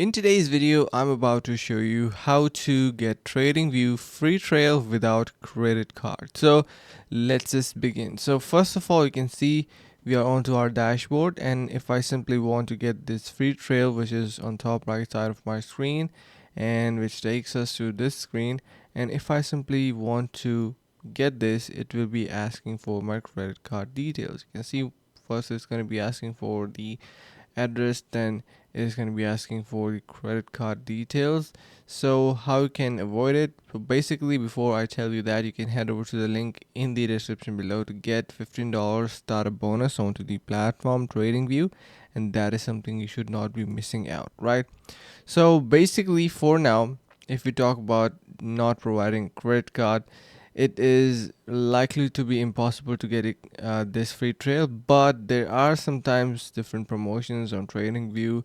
In today's video, I'm about to show you how to get TradingView free trail without credit card. So let's just begin. So first of all, you can see we are onto our dashboard, and if I simply want to get this free trail, which is on top right side of my screen and which takes us to this screen, and if I simply want to get this, it will be asking for my credit card details. You can see first it's going to be asking for the address, then it is going to be asking for the credit card details. So how you can avoid it? So basically, before I tell you that, you can head over to the link in the description below to get $15 starter bonus onto the platform TradingView, and that is something you should not be missing out, right? So basically, for now, if we talk about not providing credit card, it is likely to be impossible to get this free trail, but there are sometimes different promotions on TradingView,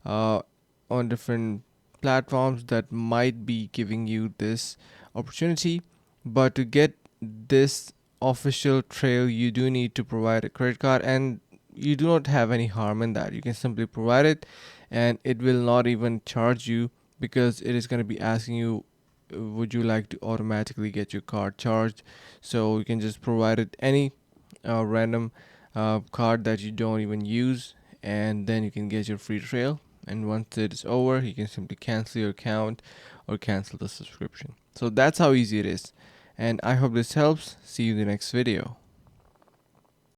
uh, on different platforms that might be giving you this opportunity. But to get this official trail, you do need to provide a credit card, and you do not have any harm in that. You can simply provide it, and it will not even charge you, because it is going to be asking you, would you like to automatically get your card charged? So you can just provide it any random card that you don't even use, and then you can get your free trail. And once it is over, you can simply cancel your account or cancel the subscription. So that's how easy it is, and I hope this helps. See you in the next video.